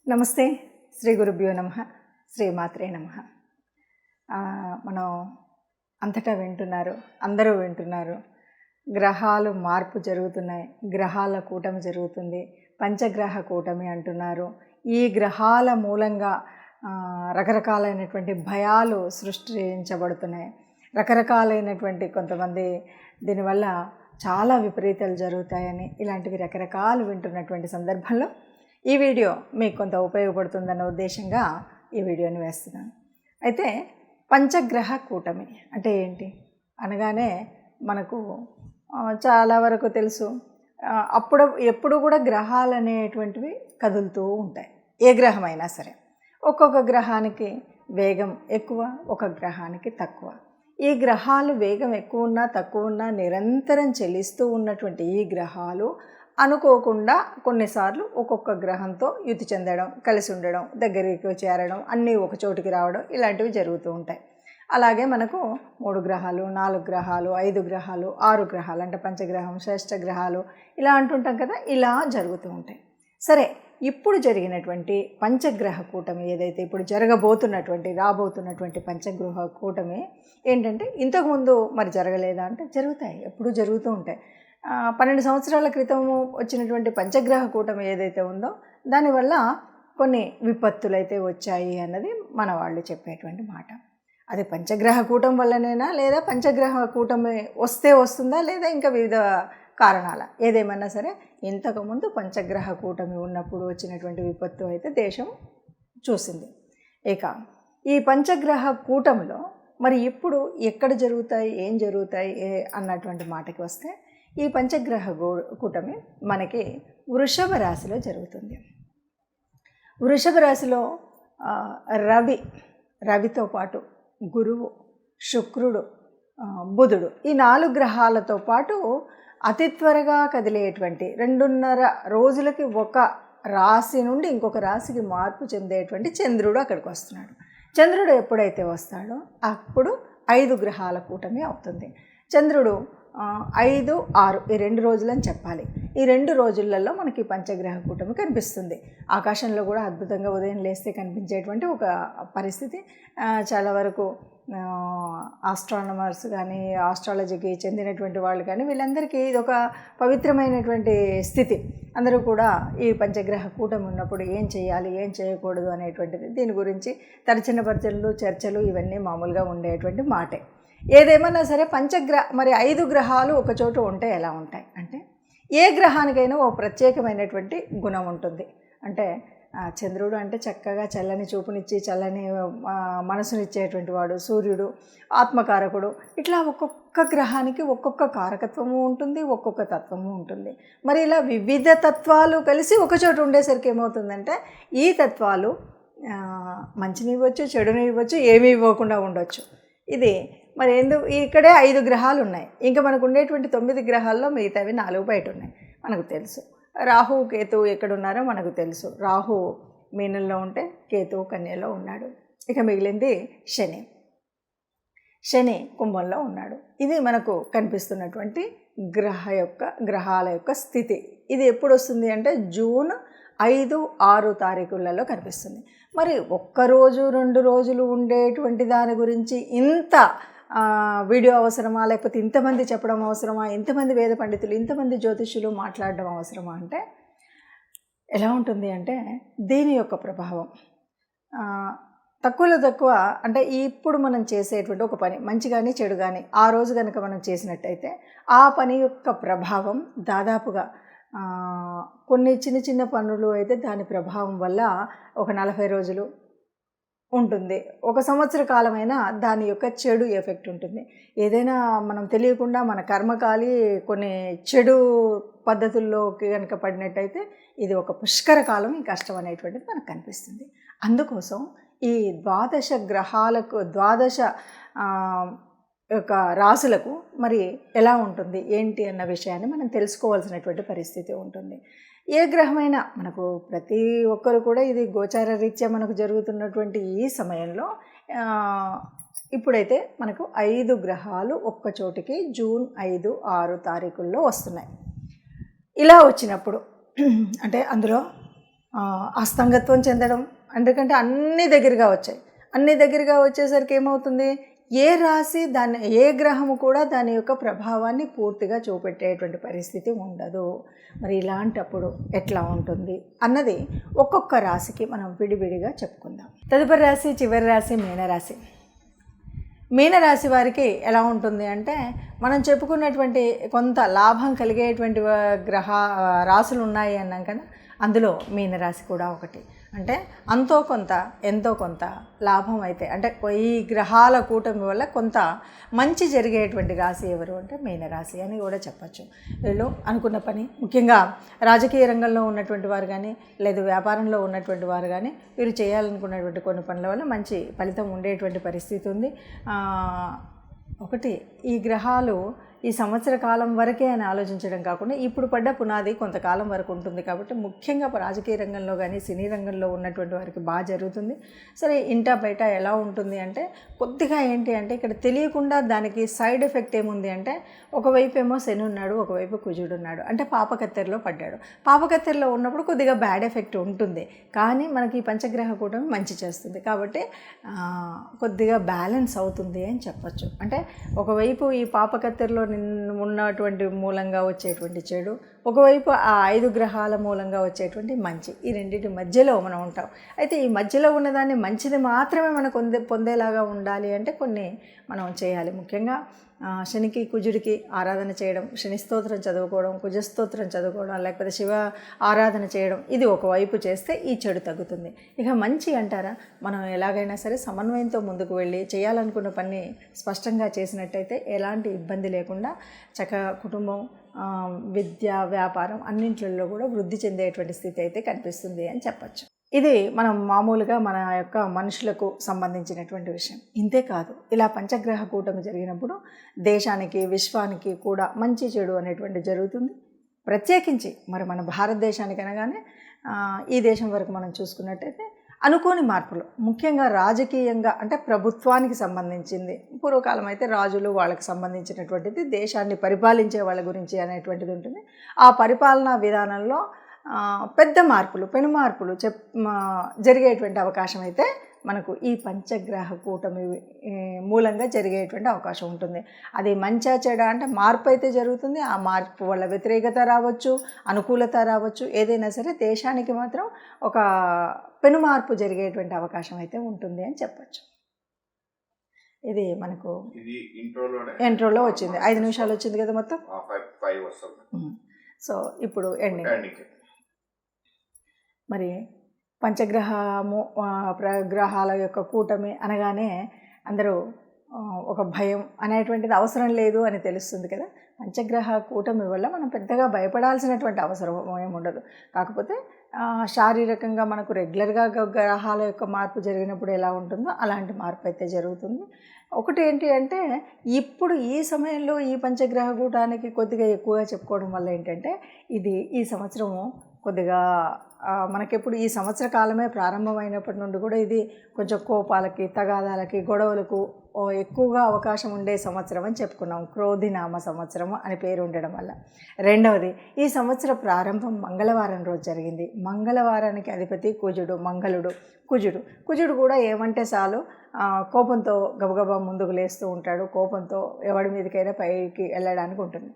నమస్తే. శ్రీ గురుభ్యో నమః. శ్రీమాత్రే నమః. మనం అంతటా వింటున్నారు, అందరూ వింటున్నారు. గ్రహాలు మార్పు జరుగుతున్నాయి, గ్రహాల కూటమి జరుగుతుంది, పంచగ్రహ కూటమి అంటున్నారు. ఈ గ్రహాల మూలంగా రకరకాలైనటువంటి భయాలు సృష్టించబడుతున్నాయి. రకరకాలైనటువంటి కొంతమంది దీనివల్ల చాలా విపరీతాలు జరుగుతాయని ఇలాంటివి రకరకాలు వింటున్నటువంటి సందర్భంలో ఈ వీడియో మీకు కొంత ఉపయోగపడుతుందన్న ఉద్దేశంగా ఈ వీడియోని వేస్తున్నాను. అయితే పంచగ్రహ కూటమి అంటే ఏంటి అనగానే మనకు చాలా వరకు తెలుసు. ఎప్పుడు కూడా గ్రహాలు అనేటువంటివి కదులుతూ ఉంటాయి. ఏ గ్రహమైనా సరే ఒక్కొక్క గ్రహానికి వేగం ఎక్కువ, ఒక గ్రహానికి తక్కువ. ఈ గ్రహాలు వేగం ఎక్కువ ఉన్నా తక్కువ ఉన్నా నిరంతరం చెల్లిస్తూ ఉన్నటువంటి ఈ గ్రహాలు అనుకోకుండా కొన్నిసార్లు ఒక్కొక్క గ్రహంతో యుతి చెందడం, కలిసి ఉండడం, దగ్గరికి చేరడం, అన్నీ ఒక చోటుకి రావడం ఇలాంటివి జరుగుతూ ఉంటాయి. అలాగే మనకు 3 గ్రహాలు, 4 గ్రహాలు, 5 గ్రహాలు, 6 గ్రహాలు అంటే పంచగ్రహం, శ్రేష్ఠ గ్రహాలు ఇలా అంటుంటాం కదా. ఇలా జరుగుతూ ఉంటాయి. సరే, ఇప్పుడు జరిగినటువంటి పంచగ్రహ కూటమి ఏదైతే ఇప్పుడు రాబోతున్నటువంటి పంచగ్రహ కూటమి ఏంటంటే ఇంతకుముందు మరి జరగలేదా అంటే జరుగుతాయి, ఎప్పుడు జరుగుతూ ఉంటాయి. 12 సంవత్సరాల క్రితము వచ్చినటువంటి పంచగ్రహ కూటమి ఏదైతే ఉందో దానివల్ల కొన్ని విపత్తులు అయితే వచ్చాయి అన్నది మన వాళ్ళు చెప్పేటువంటి మాట. అది పంచగ్రహ కూటమి వల్లనేనా, లేదా పంచగ్రహ కూటమి వస్తుందా, లేదా ఇంకా వివిధ కారణాల, ఏదేమన్నా సరే ఇంతకుముందు పంచగ్రహ కూటమి ఉన్నప్పుడు వచ్చినటువంటి విపత్తు అయితే దేశం చూసింది. ఇక ఈ పంచగ్రహ కూటమిలో మరి ఇప్పుడు ఎక్కడ జరుగుతాయి, ఏం జరుగుతాయి అన్నటువంటి మాటకి వస్తే ఈ పంచగ్రహ కూటమి మనకి వృషభ రాశిలో జరుగుతుంది. వృషభ రాశిలో రవితో పాటు గురువు, శుక్రుడు, బుధుడు ఈ 4 గ్రహాలతో పాటు అతి త్వరగా కదిలేటువంటి 2.5 రోజులకి ఒక రాశి నుండి ఇంకొక రాశికి మార్పు చెందేటువంటి చంద్రుడు అక్కడికి వస్తున్నాడు. చంద్రుడు ఎప్పుడైతే వస్తాడో అప్పుడు 5 గ్రహాల కూటమి అవుతుంది. చంద్రుడు 5, 6 ఈ 2 రోజులని చెప్పాలి. ఈ 2 రోజులలో మనకి పంచగ్రహ కూటమి కనిపిస్తుంది. ఆకాశంలో కూడా అద్భుతంగా ఉదయం లేస్తే కనిపించేటువంటి ఒక పరిస్థితి. చాలా వరకు ఆస్ట్రానమర్స్ కానీ, ఆస్ట్రాలజీకి చెందినటువంటి వాళ్ళు కానీ వీళ్ళందరికీ ఇది ఒక పవిత్రమైనటువంటి స్థితి. అందరూ కూడా ఈ పంచగ్రహ కూటమి ఉన్నప్పుడు ఏం చేయాలి, ఏం చేయకూడదు అనేటువంటిది దీని గురించి తర్చనపర్చనలు, చర్చలు ఇవన్నీ మామూలుగా ఉండేటువంటి మాటే. ఏదేమన్నా సరే మరి 5 గ్రహాలు ఒక చోట ఉంటే ఎలా ఉంటాయి అంటే, ఏ గ్రహానికైనా ఓ ప్రత్యేకమైనటువంటి గుణం ఉంటుంది. అంటే చంద్రుడు అంటే చక్కగా చల్లని చూపునిచ్చి చల్లని మనసునిచ్చేటువంటి వాడు. సూర్యుడు ఆత్మకారకుడు. ఇట్లా ఒక్కొక్క గ్రహానికి ఒక్కొక్క కారకత్వము ఉంటుంది, ఒక్కొక్క తత్వము ఉంటుంది. మరి ఇలా వివిధ తత్వాలు కలిసి ఒక చోట ఉండేసరికి ఏమవుతుందంటే ఈ తత్వాలు మంచిని ఇవ్వచ్చు, చెడుని ఇవ్వచ్చు, ఏమీ ఇవ్వకుండా ఉండొచ్చు. ఇది మరి ఇక్కడే 5 గ్రహాలు ఉన్నాయి. ఇంకా మనకు ఉండేటువంటి 9 గ్రహాల్లో మిగతావి 4 బయట ఉన్నాయి. మనకు తెలుసు. రాహువు, కేతువు ఎక్కడున్నారో మనకు తెలుసు. రాహువు మీనంలో ఉంటే కేతువు కన్యలో ఉన్నాడు. ఇక మిగిలింది శని కుంభంలో ఉన్నాడు. ఇది మనకు కనిపిస్తున్నటువంటి గ్రహాల యొక్క స్థితి. ఇది ఎప్పుడు వస్తుంది అంటే జూన్ 5, 6 తారీఖులలో కనిపిస్తుంది. మరి ఒక్కరోజు 2 రోజులు ఉండేటువంటి దాని గురించి ఇంత వీడియో అవసరమా, లేకపోతే ఇంతమంది చెప్పడం అవసరమా, ఇంతమంది వేద పండితులు, ఇంతమంది జ్యోతిష్యులు మాట్లాడడం అవసరమా అంటే ఎలా ఉంటుంది అంటే దీని యొక్క ప్రభావం తక్కువలో తక్కువ అంటే ఇప్పుడు మనం చేసేటువంటి ఒక పని మంచి కానీ చెడు కానీ ఆ రోజు కనుక మనం చేసినట్టయితే ఆ పని యొక్క ప్రభావం దాదాపుగా కొన్ని చిన్న పనులు అయితే దాని ప్రభావం వల్ల ఒక 40 రోజులు ఉంటుంది. 1 సంవత్సర కాలమైనా దాని యొక్క చెడు ఎఫెక్ట్ ఉంటుంది. ఏదైనా మనం తెలియకుండా మన కర్మకాలి కొన్ని చెడు పద్ధతుల్లోకి కనుక పడినట్టయితే ఇది ఒక పుష్కర కాలం, ఈ కష్టం అనేటువంటిది మనకు కనిపిస్తుంది. అందుకోసం ఈ 12 గ్రహాలకు 12 యొక్క రాశులకు మరి ఎలా ఉంటుంది ఏంటి అన్న విషయాన్ని మనం తెలుసుకోవాల్సినటువంటి పరిస్థితి ఉంటుంది. ఏ గ్రహమైనా మనకు ప్రతి ఒక్కరు కూడా ఇది గోచార రీత్యా మనకు జరుగుతున్నటువంటి ఈ సమయంలో ఇప్పుడైతే మనకు 5 గ్రహాలు ఒక్క చోటికి జూన్ 5, 6 తారీఖుల్లో వస్తున్నాయి. ఇలా వచ్చినప్పుడు అంటే అందులో అస్తంగత్వం చెందడం, ఎందుకంటే అన్నీ దగ్గరగా వచ్చాయి. అన్నీ దగ్గరగా వచ్చేసరికి ఏమవుతుంది, ఏ రాశి దాన్ని ఏ గ్రహము కూడా దాని యొక్క ప్రభావాన్ని పూర్తిగా చూపెట్టేటువంటి పరిస్థితి ఉండదు. మరి ఇలాంటప్పుడు ఎట్లా ఉంటుంది అన్నది ఒక్కొక్క రాశికి మనం విడివిడిగా చెప్పుకుందాం. తదుపరి రాశి, చివరి రాశి మీనరాశి. మీనరాశి వారికి ఎలా ఉంటుంది అంటే, మనం చెప్పుకున్నటువంటి కొంత లాభం కలిగేటువంటి రాశులు ఉన్నాయి అన్నాం కదా, అందులో మీనరాశి కూడా ఒకటి. అంటే అంతో కొంత ఎంతో కొంత లాభం అయితే, అంటే ఈ గ్రహాల కూటమి వల్ల కొంత మంచి జరిగేటువంటి రాశి ఎవరు అంటే మీనరాశి అని కూడా చెప్పచ్చు. వీళ్ళు అనుకున్న పని, ముఖ్యంగా రాజకీయ రంగంలో ఉన్నటువంటి వారు కానీ, లేదు వ్యాపారంలో ఉన్నటువంటి వారు కానీ, వీరు చేయాలనుకున్నటువంటి కొన్ని పనుల వల్ల మంచి ఫలితం ఉండేటువంటి పరిస్థితి ఉంది. ఒకటి, ఈ గ్రహాలు ఈ సంవత్సర కాలం వరకే అని ఆలోచించడం కాకుండా ఇప్పుడు పడ్డ పునాది కొంతకాలం వరకు ఉంటుంది కాబట్టి, ముఖ్యంగా రాజకీయ రంగంలో కానీ సినీ రంగంలో ఉన్నటువంటి వారికి బాగా జరుగుతుంది. సరే, ఇంటా బయట ఎలా ఉంటుంది అంటే, కొద్దిగా ఏంటి అంటే ఇక్కడ తెలియకుండా దానికి సైడ్ ఎఫెక్ట్ ఏముంది అంటే, ఒకవైపు ఏమో శని ఉన్నాడు, ఒకవైపు కుజుడు ఉన్నాడు, అంటే పాపకత్తెరలో పడ్డాడు. పాపకత్తెరలో ఉన్నప్పుడు కొద్దిగా బ్యాడ్ ఎఫెక్ట్ ఉంటుంది, కానీ మనకి ఈ పంచగ్రహ కూటమి మంచి చేస్తుంది కాబట్టి కొద్దిగా బ్యాలెన్స్ అవుతుంది అని చెప్పచ్చు. అంటే ఒకవైపు ఈ పాపకత్తెరలో ఉన్నటువంటి మూలంగా వచ్చేటువంటి చెడు, ఒకవైపు ఆ 5 గ్రహాల మూలంగా వచ్చేటువంటి మంచి, ఈ రెండింటి మధ్యలో మనం ఉంటాం. అయితే ఈ మధ్యలో ఉన్నదాన్ని మంచిది మాత్రమే మనకు పొందేలాగా ఉండాలి అంటే కొన్ని మనం చేయాలి. ముఖ్యంగా శనికి కుజుడికి ఆరాధన చేయడం, శని స్తోత్రం చదువుకోవడం, కుజస్తోత్రం చదువుకోవడం, లేకపోతే శివ ఆరాధన చేయడం, ఇది ఒకవైపు చేస్తే ఈ చెడు తగ్గుతుంది. ఇక మంచి అంటారా, మనం ఎలాగైనా సరే సమన్వయంతో ముందుకు వెళ్ళి చేయాలనుకున్న పని స్పష్టంగా చేసినట్టయితే ఎలాంటి ఇబ్బంది లేకుండా చక్కగా కుటుంబం, విద్య, వ్యాపారం అన్నింటిలో కూడా వృద్ధి చెందేటువంటి స్థితి అయితే కనిపిస్తుంది అని చెప్పచ్చు. ఇది మనం మామూలుగా మన యొక్క మనుషులకు సంబంధించినటువంటి విషయం. ఇంతే కాదు, ఇలా పంచగ్రహ కూటమి జరిగినప్పుడు దేశానికి, విశ్వానికి కూడా మంచి చెడు అనేటువంటి జరుగుతుంది. ప్రత్యేకించి మరి మన భారతదేశానికి అనగానే ఈ దేశం వరకు మనం చూసుకున్నట్టయితే అనుకోని మార్పులు, ముఖ్యంగా రాజకీయంగా అంటే ప్రభుత్వానికి సంబంధించింది. పూర్వకాలం అయితే రాజులు వాళ్ళకి సంబంధించినటువంటిది, దేశాన్ని పరిపాలించే వాళ్ళ గురించి అనేటువంటిది ఉంటుంది. ఆ పరిపాలనా విధానంలో పెద్ద మార్పులు, పెను మార్పులు జరిగేటువంటి అవకాశం అయితే మనకు ఈ పంచగ్రహ కూటమి మూలంగా జరిగేటువంటి అవకాశం ఉంటుంది. అది మంచా చెడా అంటే మార్పు అయితే జరుగుతుంది. ఆ మార్పు వల్ల వ్యతిరేకత రావచ్చు, అనుకూలత రావచ్చు, ఏదైనా సరే దేశానికి మాత్రం ఒక పెను మార్పు జరిగేటువంటి అవకాశం అయితే ఉంటుంది అని చెప్పచ్చు. ఇది మనకు ఇంట్రోలో వచ్చింది, 5 నిమిషాలు వచ్చింది కదా మొత్తం. సో ఇప్పుడు ఎండింగ్. మరి పంచగ్రహము గ్రహాల యొక్క కూటమి అనగానే అందరూ ఒక భయం అనేటువంటిది అవసరం లేదు అని తెలుస్తుంది కదా. పంచగ్రహ కూటమి వల్ల మనం పెద్దగా భయపడాల్సినటువంటి అవసరం ఏముండదు. కాకపోతే శారీరకంగా మనకు రెగ్యులర్గా గ్రహాల యొక్క మార్పు జరిగినప్పుడు ఎలా ఉంటుందో అలాంటి మార్పు అయితే జరుగుతుంది. ఒకటి ఏంటి అంటే, ఇప్పుడు ఈ సమయంలో ఈ పంచగ్రహ కూటానికి కొద్దిగా ఎక్కువగా చెప్పుకోవడం వల్ల ఏంటంటే, ఇది ఈ సంవత్సరము కొద్దిగా మనకెప్పుడు ఈ సంవత్సర కాలమే ప్రారంభమైనప్పటి నుండి కూడా ఇది కొంచెం కోపాలకి, తగాదాలకి, గొడవలకు ఎక్కువగా అవకాశం ఉండే సంవత్సరం అని చెప్పుకున్నాం. క్రోధినామ సంవత్సరం అని పేరు ఉండడం వల్ల. రెండవది, ఈ సంవత్సర ప్రారంభం మంగళవారం రోజు జరిగింది. మంగళవారానికి అధిపతి కుజుడు, మంగళుడు. కుజుడు కూడా ఏమంటే చాలు కోపంతో గబగబా ముందుకు లేస్తూ ఉంటాడు. కోపంతో ఎవడి మీదకైనా పైకి వెళ్ళడానికి ఉంటుంది.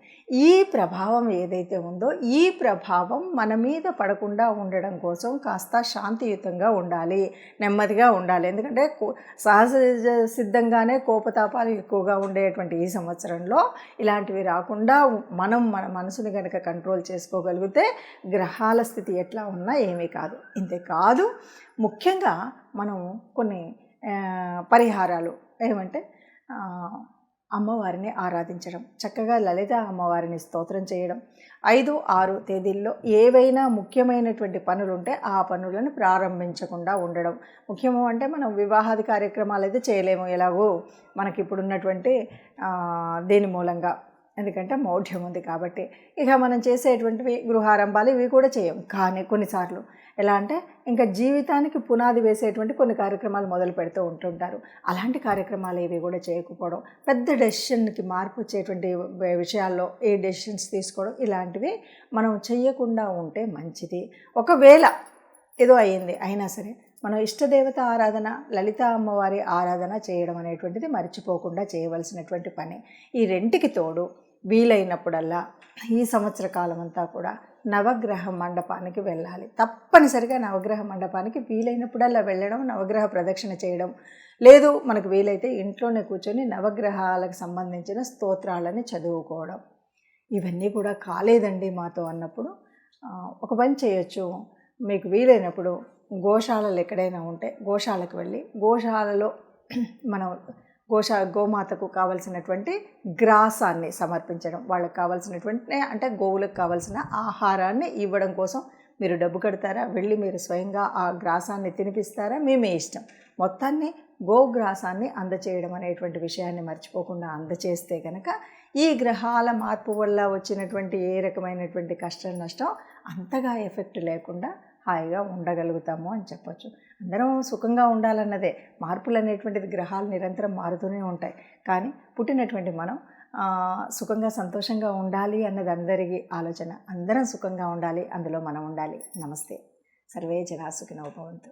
ఈ ప్రభావం ఏదైతే ఉందో, ఈ ప్రభావం మన మీద పడకుండా ఉండడం కోసం కాస్త శాంతియుతంగా ఉండాలి, నెమ్మదిగా ఉండాలి. ఎందుకంటే సహజ సిద్ధంగానే కోపతాపాలు ఎక్కువగా ఉండేటువంటి ఈ సంవత్సరంలో ఇలాంటివి రాకుండా మనం మన మనసుని కనుక కంట్రోల్ చేసుకోగలిగితే గ్రహాల స్థితి ఎట్లా ఉన్నా ఏమీ కాదు. ఇంతేకాదు, ముఖ్యంగా మనం కొన్ని పరిహారాలు ఏమంటే, అమ్మవారిని ఆరాధించడం, చక్కగా లలిత అమ్మవారిని స్తోత్రం చేయడం, 5, 6 తేదీల్లో ఏవైనా ముఖ్యమైనటువంటి పనులు ఉంటే ఆ పనులను ప్రారంభించకుండా ఉండడం. ముఖ్యము అంటే మనం వివాహాది కార్యక్రమాలు అయితే చేయలేము ఎలాగో మనకి ఇప్పుడున్నటువంటి దీని మూలంగా, ఎందుకంటే మౌఢ్యం ఉంది కాబట్టి. ఇక మనం చేసేటువంటివి గృహారంభాలు ఇవి కూడా చేయం. కానీ కొన్నిసార్లు ఎలా అంటే ఇంకా జీవితానికి పునాది వేసేటువంటి కొన్ని కార్యక్రమాలు మొదలు పెడుతూ ఉంటుంటారు. అలాంటి కార్యక్రమాలు ఇవి కూడా చేయకపోవడం, పెద్ద డెసిషన్కి మార్పు వచ్చేటువంటి విషయాల్లో ఏ డెసిషన్స్ తీసుకోవడం, ఇలాంటివి మనం చెయ్యకుండా ఉంటే మంచిది. ఒకవేళ ఏదో అయ్యింది, అయినా సరే మనం ఇష్టదేవత ఆరాధన, లలిత అమ్మవారి ఆరాధన చేయడం అనేటువంటిది మర్చిపోకుండా చేయవలసినటువంటి పని. ఈ రెంటికి తోడు వీలైనప్పుడల్లా ఈ సంవత్సర కాలం అంతా కూడా నవగ్రహ మండపానికి వెళ్ళాలి. తప్పనిసరిగా నవగ్రహ మండపానికి వీలైనప్పుడల్లా వెళ్ళడం, నవగ్రహ ప్రదక్షిణ చేయడం, లేదు మనకు వీలైతే ఇంట్లోనే కూర్చొని నవగ్రహాలకు సంబంధించిన స్తోత్రాలని చదువుకోవడం. ఇవన్నీ కూడా కాలేదండి మాతో అన్నప్పుడు ఒక పని చేయొచ్చు. మీకు వీలైనప్పుడు గోశాలలు ఎక్కడైనా ఉంటే గోశాలకు వెళ్ళి గోశాలలో మనం గోమాతకు కావలసినటువంటి గ్రాసాన్ని సమర్పించడం, వాళ్ళకి కావాల్సినటువంటి అంటే గోవులకు కావాల్సిన ఆహారాన్ని ఇవ్వడం కోసం మీరు డబ్బు కడతారా, వెళ్ళి మీరు స్వయంగా ఆ గ్రాసాన్ని తినిపిస్తారా, మీ ఇష్టం. మొత్తాన్ని గోగ్రాసాన్ని అందచేయడం అనేటువంటి విషయాన్ని మర్చిపోకుండా అందచేస్తే కనుక ఈ గ్రహాల మార్పు వల్ల వచ్చినటువంటి ఏ రకమైనటువంటి కష్టం నష్టం అంతగా ఎఫెక్ట్ లేకుండా హాయిగా ఉండగలుగుతాము అని చెప్పొచ్చు. అందరం సుఖంగా ఉండాలన్నదే. మార్పులు అనేటువంటిది గ్రహాలు నిరంతరం మారుతూనే ఉంటాయి, కానీ పుట్టినటువంటి మనం సుఖంగా సంతోషంగా ఉండాలి అన్నది అందరికీ ఆలోచన. అందరం సుఖంగా ఉండాలి, అందులో మనం ఉండాలి. నమస్తే. సర్వే జనా సుఖినో భవంతు.